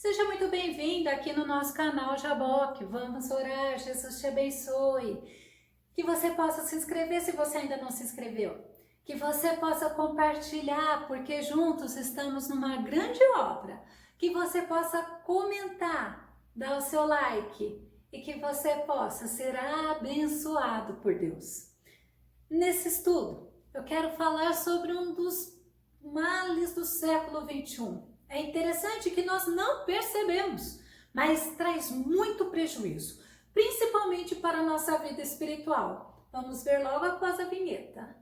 Seja muito bem-vindo aqui no nosso canal Jaboque. Vamos orar, Jesus te abençoe. Que você possa se inscrever se você ainda não se inscreveu. Que você possa compartilhar, porque juntos estamos numa grande obra. Que você possa comentar, dar o seu like e que você possa ser abençoado por Deus. Nesse estudo, eu quero falar sobre um dos males do século XXI. É interessante que nós não percebemos, mas traz muito prejuízo, principalmente para a nossa vida espiritual. Vamos ver logo após a vinheta.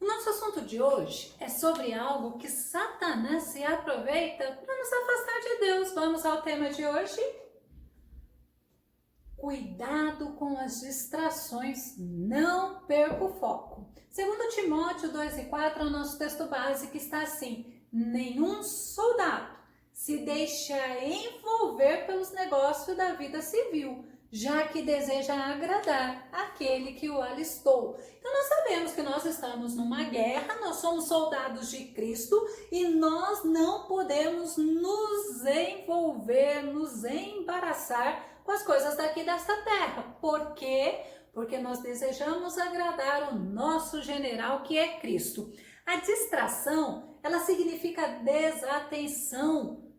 O nosso assunto de hoje é sobre algo que Satanás se aproveita para nos afastar de Deus. Vamos ao tema de hoje? Cuidado com as distrações, não perca o foco. Segundo Timóteo 2:4 é o nosso texto base que está assim: nenhum soldado se deixa envolver pelos negócios da vida civil, já que deseja agradar aquele que o alistou. Então nós sabemos que nós estamos numa guerra, nós somos soldados de Cristo e nós não podemos nos envolver, nos embaraçar com as coisas daqui desta terra. Por quê? Porque nós desejamos agradar o nosso general, que é Cristo. A distração, ela significa desatenção,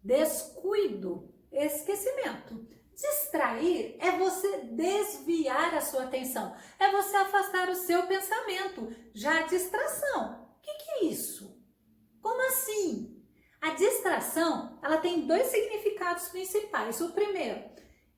descuido, esquecimento. Distrair é você desviar a sua atenção, é você afastar o seu pensamento. Já a distração, o que é isso? Como assim? A distração, ela tem dois significados principais. O primeiro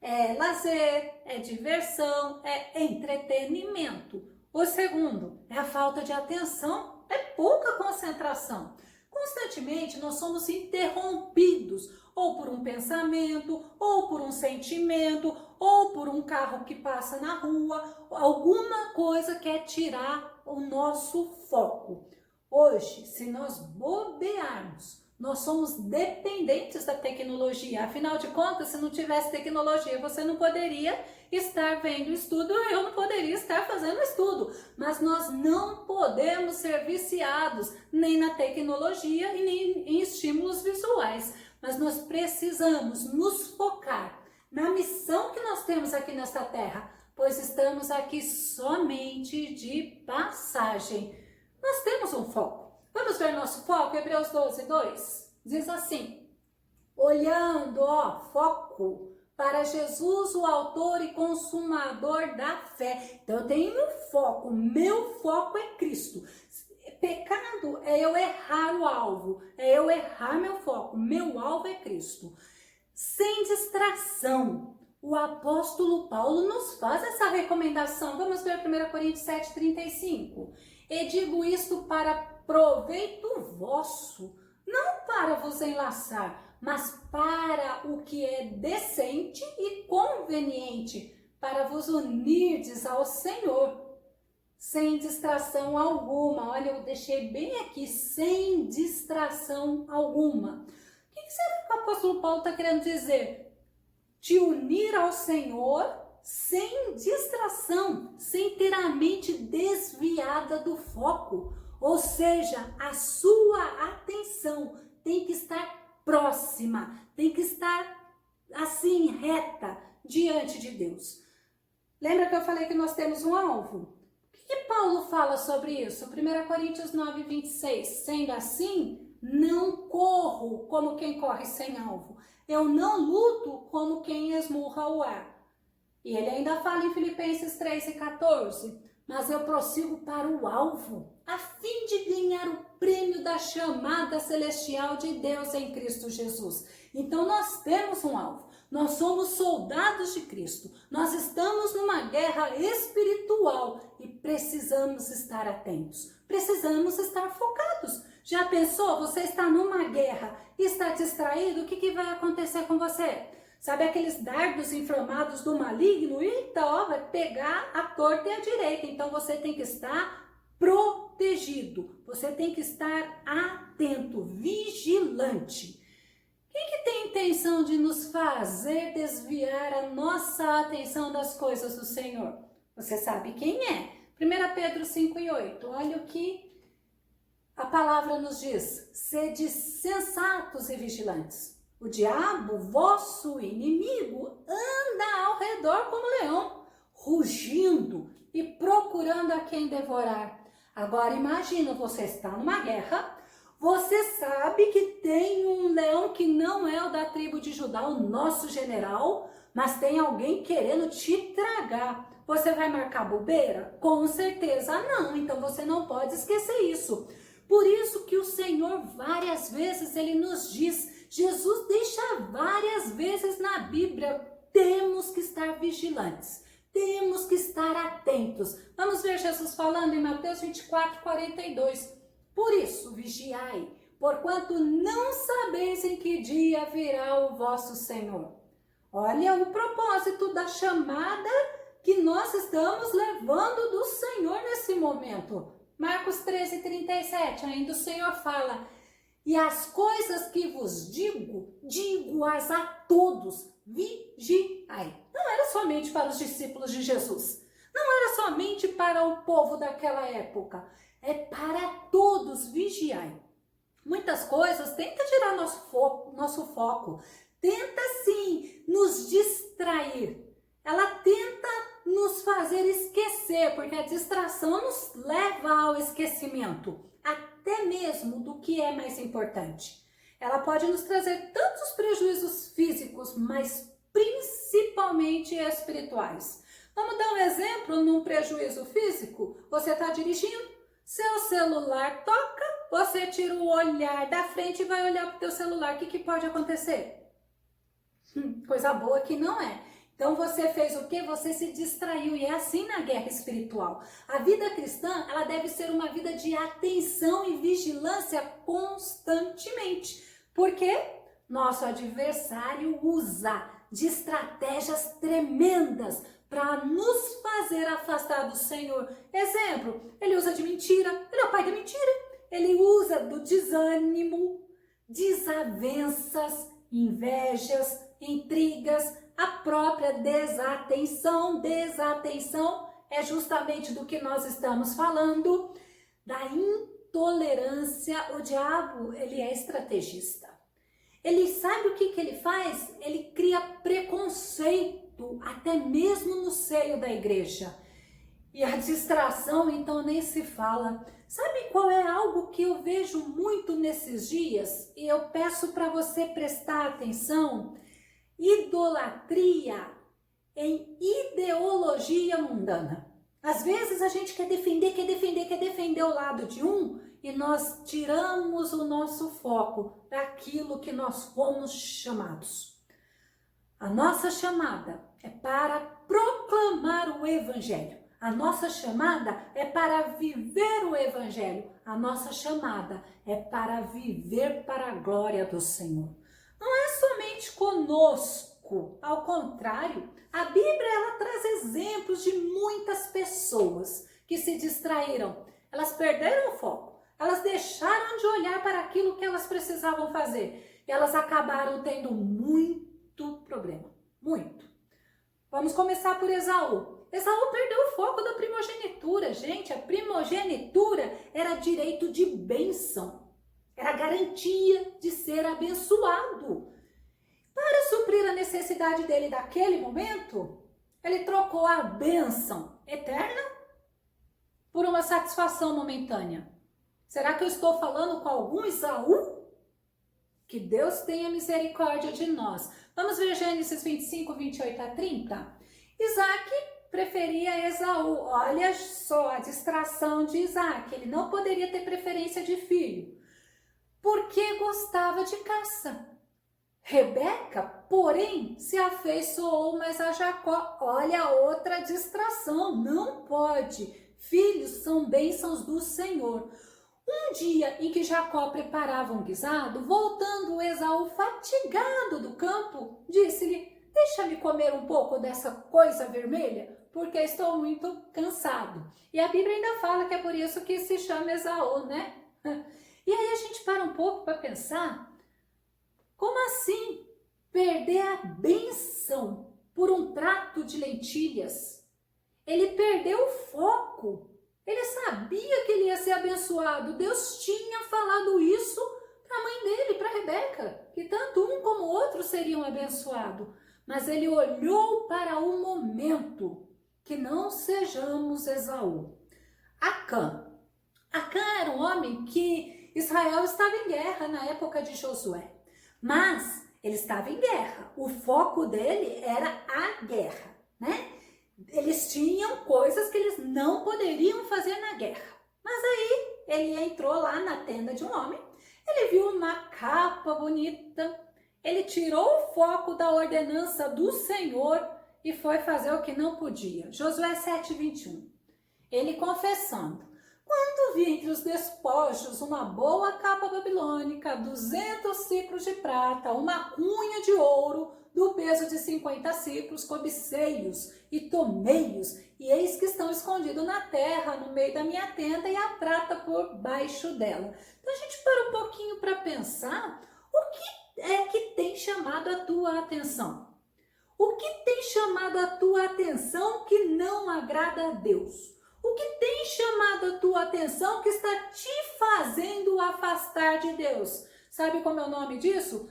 é lazer, é diversão, é entretenimento. O segundo é a falta de atenção, é pouca concentração. Constantemente nós somos interrompidos ou por um pensamento, ou por um sentimento, ou por um carro que passa na rua, alguma coisa quer tirar o nosso foco. Hoje, se nós bobearmos, nós somos dependentes da tecnologia. Afinal de contas, se não tivesse tecnologia, você não poderia estar vendo estudo, eu não poderia estar fazendo estudo. Mas nós não podemos ser viciados nem na tecnologia e nem em estímulos visuais. Mas nós precisamos nos focar na missão que nós temos aqui nesta terra, pois estamos aqui somente de passagem. Nós temos um foco. Vamos ver nosso foco? Hebreus 12:2 diz assim: olhando, foco para Jesus, o autor e consumador da fé. Então eu tenho um foco, meu foco é Cristo. Pecado é eu errar o alvo, é eu errar meu foco, meu alvo é Cristo. Sem distração. O apóstolo Paulo nos faz essa recomendação. Vamos ver 1 Coríntios 7:35. E digo isto para proveito vosso, não para vos enlaçar, mas para o que é decente e conveniente, para vos unirdes ao Senhor, sem distração alguma. Olha, eu deixei bem aqui, sem distração alguma. O que será que o apóstolo Paulo está querendo dizer? Te unir ao Senhor sem distração, sem ter a mente desviada do foco. Ou seja, a sua atenção tem que estar próxima, tem que estar assim, reta, diante de Deus. Lembra que eu falei que nós temos um alvo? O que Paulo fala sobre isso? 1 Coríntios 9:26. Sendo assim, não corro como quem corre sem alvo. Eu não luto como quem esmurra o ar. E ele ainda fala em Filipenses 3:14. Mas eu prossigo para o alvo, a fim de ganhar o prêmio da chamada celestial de Deus em Cristo Jesus. Então nós temos um alvo. Nós somos soldados de Cristo. Nós estamos numa guerra espiritual e precisamos estar atentos. Precisamos estar focados. Já pensou? Você está numa guerra e está distraído? O que vai acontecer com você? Sabe aqueles dardos inflamados do maligno? Então, vai pegar a torta e a direita. Então, você tem que estar protegido. Você tem que estar atento, vigilante. Quem que tem intenção de nos fazer desviar a nossa atenção das coisas do Senhor? Você sabe quem é? 1 Pedro 5:8. Olha o que a palavra nos diz: sede sensatos e vigilantes. O diabo, vosso inimigo, anda ao redor como leão, rugindo e procurando a quem devorar. Agora imagina, você está numa guerra, você sabe que tem um leão que não é o da tribo de Judá, o nosso general, mas tem alguém querendo te tragar. Você vai marcar bobeira? Com certeza não, então você não pode esquecer isso. Por isso que o Senhor várias vezes ele nos diz, Jesus deixa várias vezes na Bíblia, temos que estar vigilantes, temos que estar atentos. Vamos ver Jesus falando em Mateus 24:42. Por isso, vigiai, porquanto não sabeis em que dia virá o vosso Senhor. Olha o propósito da chamada que nós estamos levando do Senhor nesse momento. Marcos 13:37, ainda o Senhor fala: e as coisas que vos digo, digo-as a todos, vigiai. Não era somente para os discípulos de Jesus, não era somente para o povo daquela época, é para todos, vigiai. Muitas coisas tentam tirar nosso foco, tenta sim nos distrair, ela tenta nos fazer esquecer, porque a distração nos leva ao esquecimento, até mesmo do que é mais importante. Ela pode nos trazer tantos prejuízos físicos, mas principalmente espirituais. Vamos dar um exemplo num prejuízo físico? Você está dirigindo, seu celular toca, você tira o olhar da frente e vai olhar para o teu celular. O que pode acontecer? Coisa boa que não é. Então você fez o quê? Você se distraiu, e é assim na guerra espiritual. A vida cristã, ela deve ser uma vida de atenção e vigilância constantemente. Porque nosso adversário usa de estratégias tremendas para nos fazer afastar do Senhor. Exemplo, ele usa de mentira, ele é o pai da mentira. Ele usa do desânimo, desavenças, invejas, intrigas, a própria desatenção. Desatenção é justamente do que nós estamos falando, da intolerância. O diabo, ele é estrategista. Ele sabe o que ele faz? Ele cria preconceito, até mesmo no seio da igreja. E a distração, então, nem se fala. Sabe qual é algo que eu vejo muito nesses dias? E eu peço para você prestar atenção. Idolatria em ideologia mundana. Às vezes a gente quer defender o lado de um, e nós tiramos o nosso foco daquilo que nós fomos chamados. A nossa chamada é para proclamar o Evangelho. A nossa chamada é para viver o Evangelho. A nossa chamada é para viver para a glória do Senhor. Não é somente conosco, ao contrário, a Bíblia ela traz exemplos de muitas pessoas que se distraíram, elas perderam o foco, elas deixaram de olhar para aquilo que elas precisavam fazer e elas acabaram tendo muito problema, muito. Vamos começar por Esaú. Esaú perdeu o foco da primogenitura, gente. A primogenitura era direito de bênção. Era garantia de ser abençoado. Para suprir a necessidade dele daquele momento, ele trocou a bênção eterna por uma satisfação momentânea. Será que eu estou falando com algum Esaú? Que Deus tenha misericórdia de nós. Vamos ver Gênesis 25, 28 a 30. Isaac preferia Esaú. Olha só a distração de Isaac. Ele não poderia ter preferência de filho, porque gostava de caça. Rebeca, porém, se afeiçoou mais a Jacó. Olha outra distração, não pode. Filhos são bênçãos do Senhor. Um dia em que Jacó preparava um guisado, voltando Esaú fatigado do campo, disse-lhe: deixa-me comer um pouco dessa coisa vermelha, porque estou muito cansado. E a Bíblia ainda fala que é por isso que se chama Esaú, né? E aí a gente para um pouco para pensar, Como assim perder a bênção por um prato de lentilhas? Ele perdeu o foco. Ele sabia que ele ia ser abençoado. Deus tinha falado isso para a mãe dele, para Rebeca, que tanto um como o outro seriam abençoados. Mas ele olhou para o momento. Que não sejamos Esaú. Acã. Acã era um homem que Israel estava em guerra na época de Josué. Mas ele estava em guerra. O foco dele era a guerra, né? Eles tinham coisas que eles não poderiam fazer na guerra. Mas aí ele entrou lá na tenda de um homem, ele viu uma capa bonita, ele tirou o foco da ordenança do Senhor e foi fazer o que não podia. Josué 7:21. Ele confessando: quando vi entre os despojos uma boa capa babilônica, 200 ciclos de prata, uma cunha de ouro, do peso de 50 ciclos, cobicei-os e tomei-os, e eis que estão escondidos na terra, no meio da minha tenda, e a prata por baixo dela. Então a gente para um pouquinho para pensar, o que é que tem chamado a tua atenção? O que tem chamado a tua atenção que não agrada a Deus? O que tem chamado a tua atenção que está te fazendo afastar de Deus? Sabe como é o nome disso?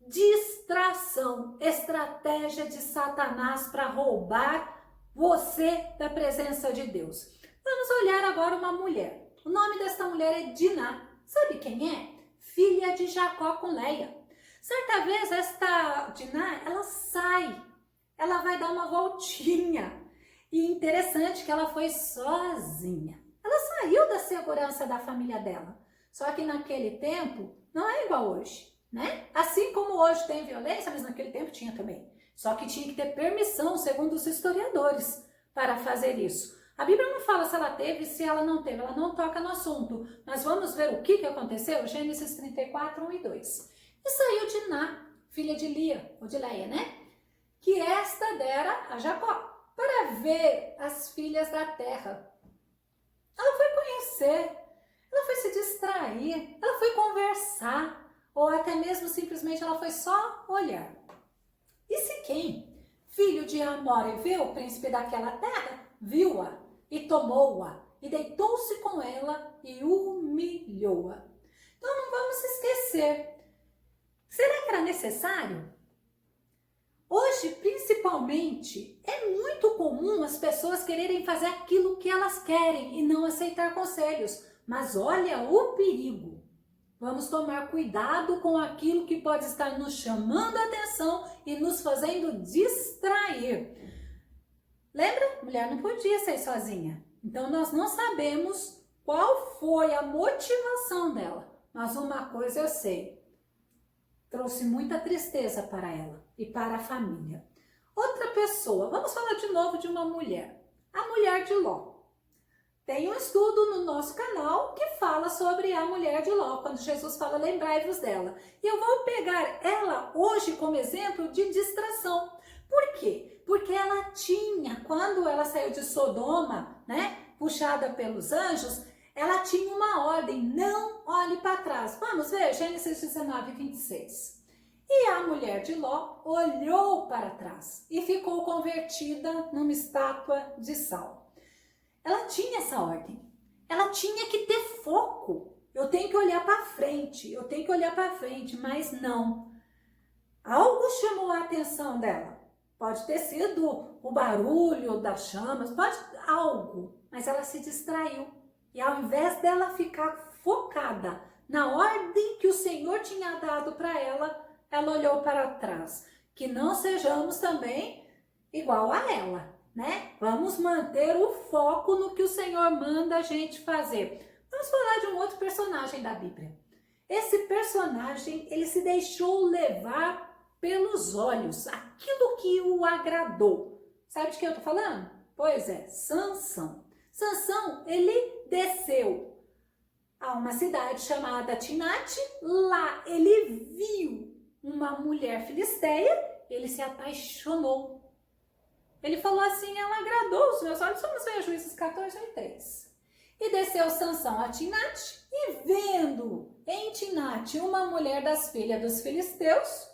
Distração, estratégia de Satanás para roubar você da presença de Deus. Vamos olhar agora uma mulher. O nome desta mulher é Diná. Sabe quem é? Filha de Jacó com Leia. Certa vez esta Diná, ela vai dar uma voltinha. E interessante que ela foi sozinha. Ela saiu da segurança da família dela. Só que naquele tempo não é igual hoje, né? Assim como hoje tem violência, mas naquele tempo tinha também. Só que tinha que ter permissão, segundo os historiadores, para fazer isso. A Bíblia não fala se ela teve, se ela não teve, ela não toca no assunto. Mas vamos ver o que aconteceu? Gênesis 34, 1 e 2. E saiu Diná, filha de Lia, ou de Leia, né? Que esta dera a Jacó, para ver as filhas da terra. Ela foi conhecer, ela foi se distrair, ela foi conversar, ou até mesmo simplesmente ela foi só olhar. E Siquém, filho de Amoreveu, príncipe daquela terra, viu-a e tomou-a e deitou-se com ela e humilhou-a. Então não vamos esquecer. Será que era necessário? Hoje, principalmente, é muito comum as pessoas quererem fazer aquilo que elas querem e não aceitar conselhos. Mas olha o perigo. Vamos tomar cuidado com aquilo que pode estar nos chamando a atenção e nos fazendo distrair. Lembra? Mulher não podia sair sozinha. Então, nós não sabemos qual foi a motivação dela. Mas uma coisa eu sei. Trouxe muita tristeza para ela e para a família. Outra pessoa, vamos falar de novo de uma mulher. A mulher de Ló. Tem um estudo no nosso canal que fala sobre a mulher de Ló, quando Jesus fala, lembrai-vos dela. E eu vou pegar ela hoje como exemplo de distração. Por quê? Porque ela tinha, quando ela saiu de Sodoma, né, puxada pelos anjos, ela tinha uma ordem, não olhe para trás. Vamos ver, Gênesis 19, 26. E a mulher de Ló olhou para trás e ficou convertida numa estátua de sal. Ela tinha essa ordem. Ela tinha que ter foco. Eu tenho que olhar para frente, mas não. Algo chamou a atenção dela. Pode ter sido o barulho das chamas, pode algo, mas ela se distraiu. E ao invés dela ficar focada na ordem que o Senhor tinha dado para ela, ela olhou para trás. Que não sejamos também igual a ela, né? Vamos manter o foco no que o Senhor manda a gente fazer. Vamos falar de um outro personagem da Bíblia. Esse personagem, ele se deixou levar pelos olhos, aquilo que o agradou. Sabe de quem eu tô falando? Pois é, Sansão. Sansão, ele desceu a uma cidade chamada Timnate. Lá ele viu uma mulher filisteia, ele se apaixonou. Ele falou assim, ela agradou os meus olhos. Vamos ver Juízes 14, 3. E desceu Sansão a Timnate e vendo em Timnate uma mulher das filhas dos filisteus,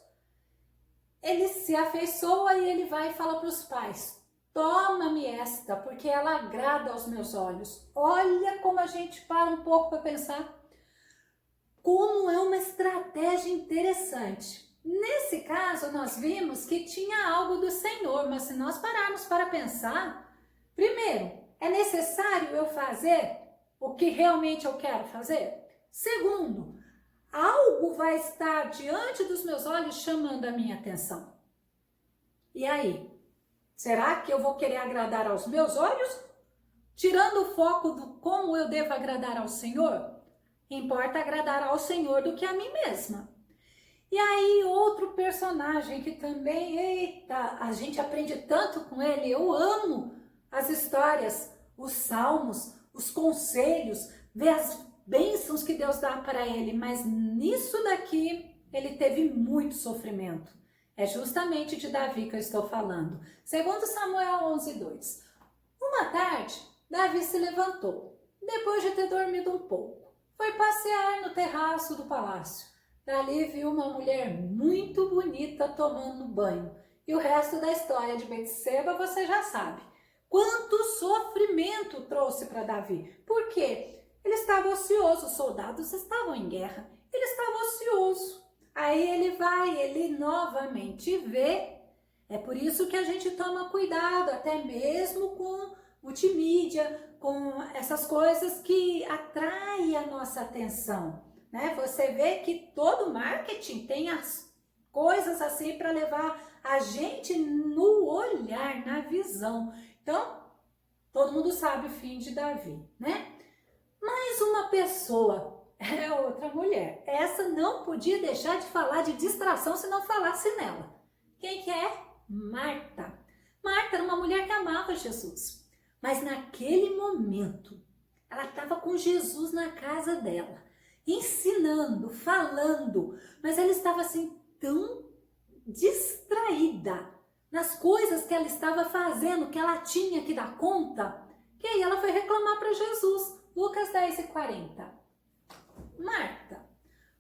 ele se afeiçoa e ele vai e fala para os pais: toma-me esta, porque ela agrada aos meus olhos. Olha como a gente para um pouco para pensar. Como é uma estratégia interessante. Nesse caso, nós vimos que tinha algo do Senhor, mas se nós pararmos para pensar, primeiro, é necessário eu fazer o que realmente eu quero fazer? Segundo, algo vai estar diante dos meus olhos chamando a minha atenção. E aí? Será que eu vou querer agradar aos meus olhos? Tirando o foco do como eu devo agradar ao Senhor? Importa agradar ao Senhor do que a mim mesma. E aí, outro personagem que também, eita, a gente aprende tanto com ele. Eu amo as histórias, os salmos, os conselhos, ver as bênçãos que Deus dá para ele. Mas nisso daqui, ele teve muito sofrimento. É justamente de Davi que eu estou falando. Segundo Samuel 11:2. Uma tarde, Davi se levantou, depois de ter dormido um pouco. Foi passear no terraço do palácio. Dali viu uma mulher muito bonita tomando banho. E o resto da história de Betseba você já sabe. Quanto sofrimento trouxe para Davi. Por quê? Ele estava ocioso, os soldados estavam em guerra. Ele estava ocioso. Aí ele novamente vê. É por isso que a gente toma cuidado, até mesmo com multimídia, com essas coisas que atraem a nossa atenção, né? Você vê que todo marketing tem as coisas assim para levar a gente no olhar, na visão. Então, todo mundo sabe o fim de Davi, né? Mais uma pessoa, é outra mulher. Essa não podia deixar de falar de distração se não falasse nela. Quem que é? Marta. Marta era uma mulher que amava Jesus. Mas naquele momento, ela estava com Jesus na casa dela, ensinando, falando, mas ela estava assim tão distraída nas coisas que ela estava fazendo, que ela tinha que dar conta, que aí ela foi reclamar para Jesus. Lucas 10:40. Marta,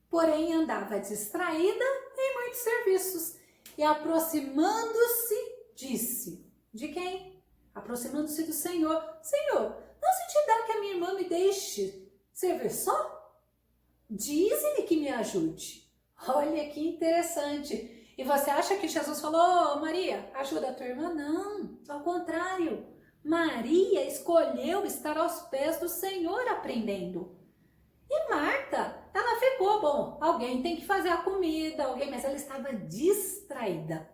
porém, andava distraída em muitos serviços e aproximando-se, disse: de quem? Aproximando-se do Senhor: Senhor, não se te dá que a minha irmã me deixe servir só? Dize-lhe que me ajude. Olha que interessante. E você acha que Jesus falou: oh, Maria, ajuda a tua irmã? Não, ao contrário. Maria escolheu estar aos pés do Senhor aprendendo. E Marta, ela ficou, bom, alguém tem que fazer a comida, mas ela estava distraída.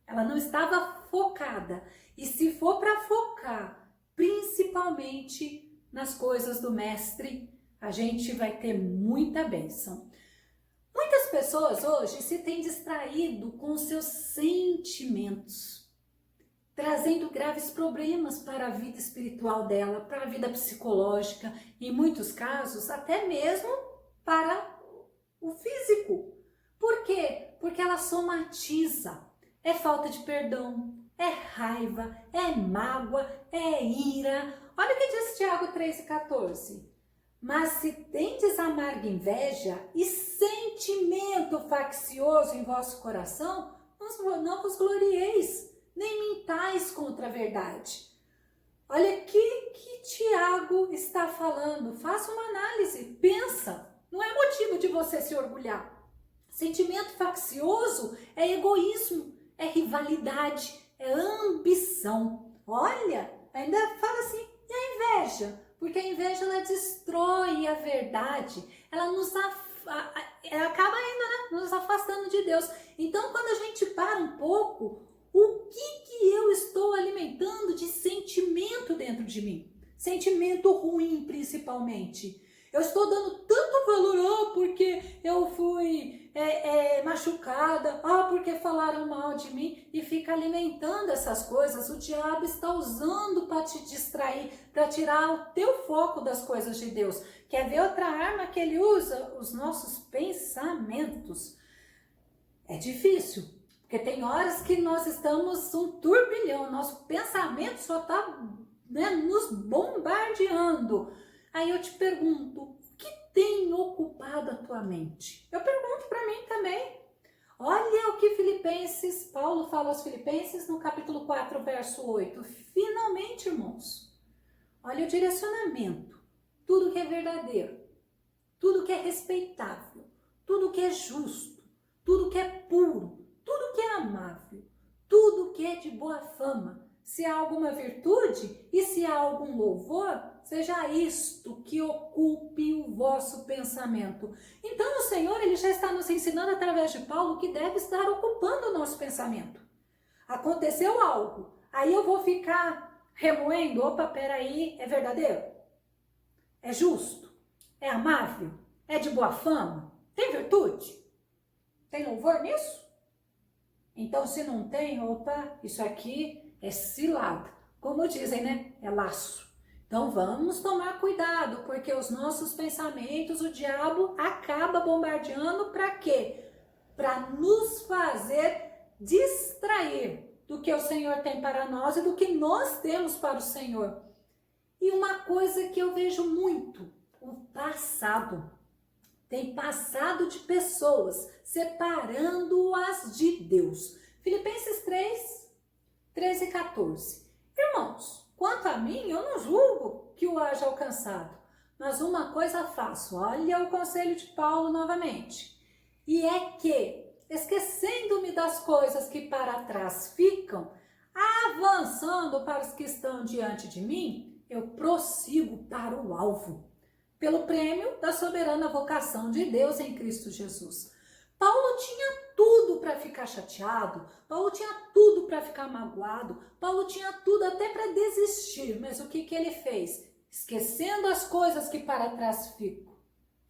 Ela não estava focada. E se for para focar, principalmente nas coisas do Mestre, a gente vai ter muita bênção. Muitas pessoas hoje se têm distraído com os seus sentimentos, trazendo graves problemas para a vida espiritual dela, para a vida psicológica, em muitos casos até mesmo para o físico. Por quê? Porque ela somatiza. É falta de perdão, é raiva, é mágoa, é ira. Olha o que diz Tiago 3:14. Mas se tendes amarga inveja e sentimento faccioso em vosso coração, não vos glorieis, nem mintais contra a verdade. Olha que Tiago está falando. Faça uma análise, pensa. Não é motivo de você se orgulhar. Sentimento faccioso é egoísmo, é rivalidade, é ambição. Olha, ainda fala assim, e a inveja? Porque a inveja, ela destrói a verdade, ela ela acaba ainda, né, nos afastando de Deus. Então, quando a gente para um pouco, o que eu estou alimentando de sentimento dentro de mim? Sentimento ruim, principalmente. Eu estou dando tanto valor, porque eu fui machucada, porque falaram mal de mim, e fica alimentando essas coisas. O diabo está usando para te distrair, para tirar o teu foco das coisas de Deus. Quer ver outra arma que ele usa? Os nossos pensamentos. É difícil, porque tem horas que nós estamos um turbilhão, nosso pensamento só está, né, nos bombardeando. Aí eu te pergunto, o que tem ocupado a tua mente? Eu pergunto para mim também. Olha o que Paulo fala aos Filipenses no capítulo 4, verso 8. Finalmente, irmãos, olha o direcionamento. Tudo que é verdadeiro, tudo que é respeitável, tudo que é justo, tudo que é puro, tudo que é amável, tudo que é de boa fama, se há alguma virtude e se há algum louvor, seja isto que ocupe o vosso pensamento. Então o Senhor, ele já está nos ensinando através de Paulo que deve estar ocupando o nosso pensamento. Aconteceu algo, aí eu vou ficar remoendo, opa, peraí, é verdadeiro? É justo? É amável? É de boa fama? Tem virtude? Tem louvor nisso? Então se não tem, opa, isso aqui é cilada. Como dizem, né? É laço. Então vamos tomar cuidado, porque os nossos pensamentos, o diabo acaba bombardeando para quê? Para nos fazer distrair do que o Senhor tem para nós e do que nós temos para o Senhor. E uma coisa que eu vejo muito, o passado. Tem passado de pessoas, separando-as de Deus. Filipenses 3, 13 e 14. Irmãos, quanto a mim, eu não julgo que o haja alcançado, mas uma coisa faço, olha o conselho de Paulo novamente, e é que, esquecendo-me das coisas que para trás ficam, avançando para os que estão diante de mim, eu prossigo para o alvo, pelo prêmio da soberana vocação de Deus em Cristo Jesus. Paulo tinha tudo para ficar chateado, Paulo tinha tudo para ficar magoado, Paulo tinha tudo até para desistir, mas o que ele fez? Esquecendo as coisas que para trás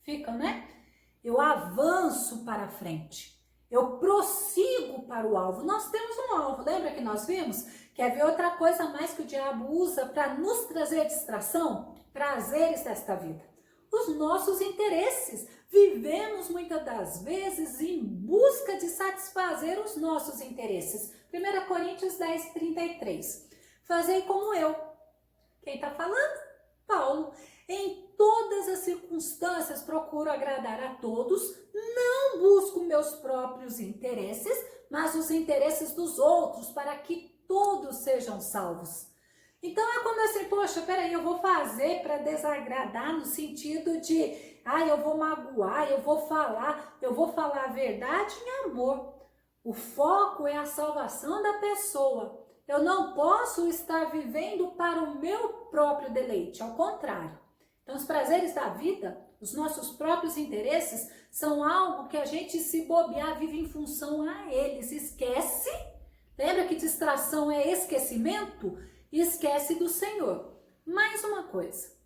ficam, né? Eu avanço para a frente, eu prossigo para o alvo. Nós temos um alvo, lembra que nós vimos? Quer ver outra coisa a mais que o diabo usa para nos trazer distração? Prazeres desta vida. Os nossos interesses. Vivemos muitas das vezes em busca de satisfazer os nossos interesses. 1 Coríntios 10, 33. Fazei como eu. Quem está falando? Paulo. Em todas as circunstâncias procuro agradar a todos, não busco meus próprios interesses, mas os interesses dos outros, para que todos sejam salvos. Então é como assim, poxa, peraí, eu vou fazer para desagradar no sentido de, eu vou magoar, eu vou falar a verdade em amor. O foco é a salvação da pessoa. Eu não posso estar vivendo para o meu próprio deleite, ao contrário. Então os prazeres da vida, os nossos próprios interesses, são algo que a gente, se bobear, vive em função a eles. Esquece, lembra que distração é esquecimento? E esquece do Senhor. Mais uma coisa,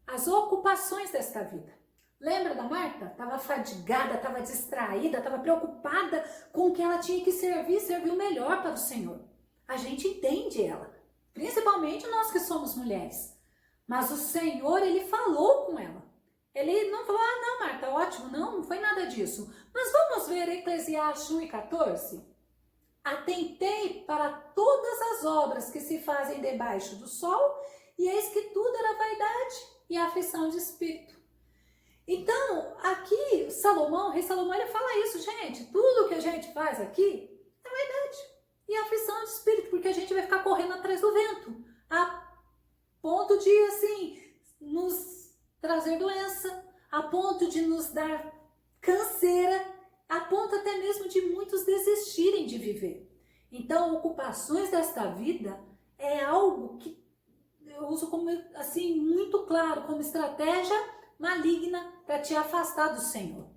as ocupações desta vida. Lembra da Marta? Estava fadigada, estava distraída, estava preocupada com o que ela tinha que servir o melhor para o Senhor. A gente entende ela, principalmente nós que somos mulheres. Mas o Senhor, ele falou com ela. Ele não falou, não, Marta, ótimo, não foi nada disso. Mas vamos ver Eclesiastes 1 e 14? Atentei para todas as obras que se fazem debaixo do sol, e eis que tudo era vaidade e aflição de espírito. Então, aqui, o rei Salomão, ele fala isso, gente, tudo que a gente faz aqui é vaidade e aflição de espírito, porque a gente vai ficar correndo atrás do vento, a ponto de, assim, nos trazer doença, a ponto de nos dar canseira, a ponto até mesmo de muitos desistirem de viver. Então, ocupações desta vida é algo que eu uso como, assim, muito claro, como estratégia maligna para te afastar do Senhor.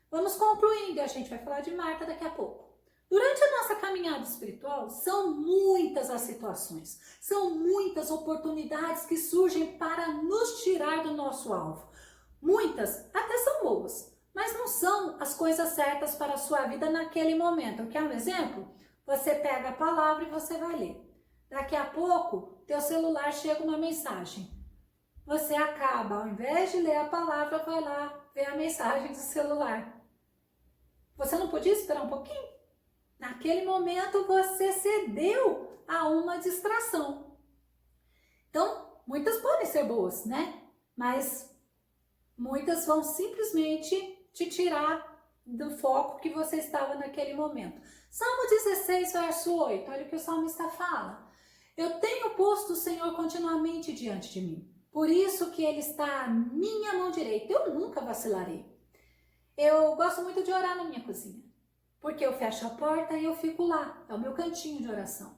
Vamos concluindo, e a gente vai falar de Marta daqui a pouco. Durante a nossa caminhada espiritual, são muitas as situações, são muitas oportunidades que surgem para nos tirar do nosso alvo. Muitas até são boas, mas não são as coisas certas para a sua vida naquele momento. Quer um exemplo? Você pega a palavra e você vai ler. Daqui a pouco, teu celular chega uma mensagem. Você acaba, ao invés de ler a palavra, vai lá ver a mensagem do celular. Você não podia esperar um pouquinho? Naquele momento, você cedeu a uma distração. Então, muitas podem ser boas, né? Mas muitas vão simplesmente te tirar do foco que você estava naquele momento. Salmo 16, verso 8, olha o que o salmista fala. Eu tenho posto o Senhor continuamente diante de mim, por isso que Ele está à minha mão direita, eu nunca vacilarei. Eu gosto muito de orar na minha cozinha, porque eu fecho a porta e eu fico lá, é o meu cantinho de oração.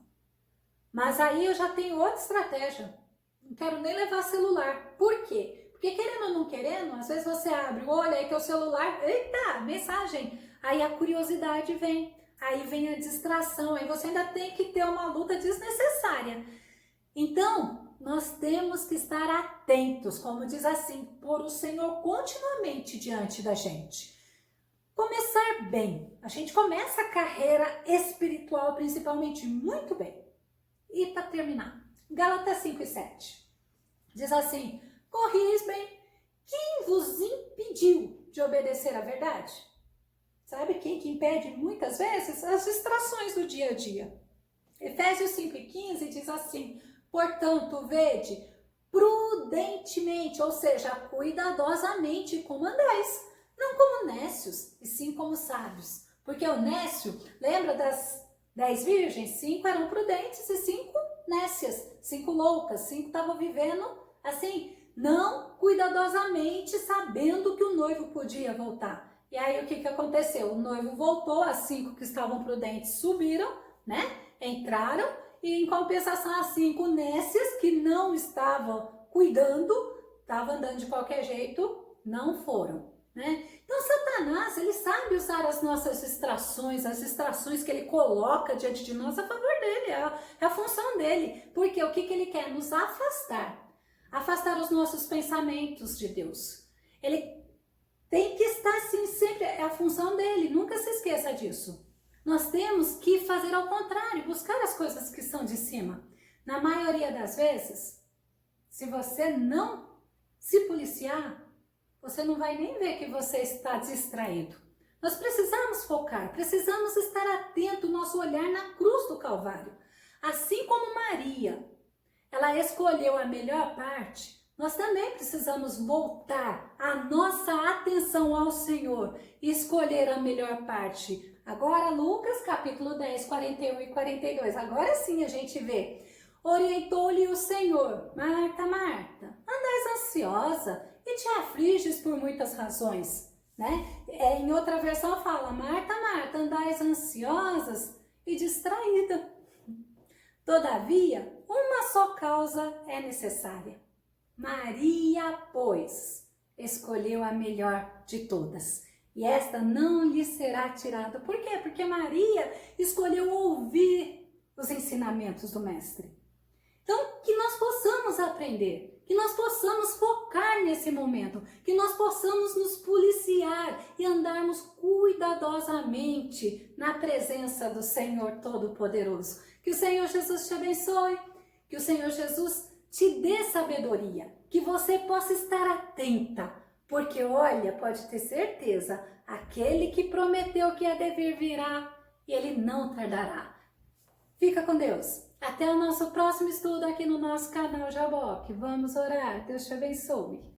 Mas aí eu já tenho outra estratégia, não quero nem levar celular. Por quê? Porque querendo ou não querendo, às vezes você abre o olho, aí que é o celular, eita, mensagem, aí a curiosidade vem, aí vem a distração, aí você ainda tem que ter uma luta desnecessária. Então, nós temos que estar atentos, como diz assim, pôr o Senhor continuamente diante da gente. Começar bem. A gente começa a carreira espiritual, principalmente, muito bem. E para terminar, Gálatas 5 e 7. Diz assim, corrieis bem, quem vos impediu de obedecer à verdade? Sabe quem que impede muitas vezes? As distrações do dia a dia. Efésios 5 e 15 diz assim, portanto, vede prudentemente, ou seja, cuidadosamente como andais, não como nécios, e sim como sábios. Porque o nécio, lembra das 10 virgens? 5 eram prudentes e 5 nécias, 5 loucas, 5 estavam vivendo assim, não cuidadosamente, sabendo que o noivo podia voltar. E aí o que aconteceu? O noivo voltou, as 5 que estavam prudentes subiram, né? Entraram, e em compensação as 5 nécias que não estavam cuidando, estavam andando de qualquer jeito, não foram, né? Então Satanás, ele sabe usar as nossas distrações, as distrações que ele coloca diante de nós a favor dele, é a função dele. Porque o que ele quer? Nos afastar. Afastar os nossos pensamentos de Deus. Ele tem que estar assim sempre, é a função dele, nunca se esqueça disso. Nós temos que fazer ao contrário, buscar as coisas que são de cima. Na maioria das vezes, se você não se policiar, você não vai nem ver que você está distraído. Nós precisamos focar, precisamos estar atento, nosso olhar na cruz do Calvário. Assim como Maria, ela escolheu a melhor parte, nós também precisamos voltar a nossa atenção ao Senhor e escolher a melhor parte. Agora, Lucas, capítulo 10, 41 e 42. Agora sim a gente vê. Orientou-lhe o Senhor, Marta, Marta, andais ansiosa e te afliges por muitas razões, né? Em outra versão fala, Marta, Marta, andais ansiosas e distraída. Todavia, uma só causa é necessária. Maria, pois, escolheu a melhor de todas, e esta não lhe será tirada. Por quê? Porque Maria escolheu ouvir os ensinamentos do Mestre. Então, que nós possamos aprender, que nós possamos focar nesse momento, que nós possamos nos policiar e andarmos cuidadosamente na presença do Senhor Todo-Poderoso. Que o Senhor Jesus te abençoe, que o Senhor Jesus te dê sabedoria, que você possa estar atenta, porque olha, pode ter certeza, aquele que prometeu que ia dever virá e ele não tardará. Fica com Deus. Até o nosso próximo estudo aqui no nosso canal Jaboque. Vamos orar. Deus te abençoe.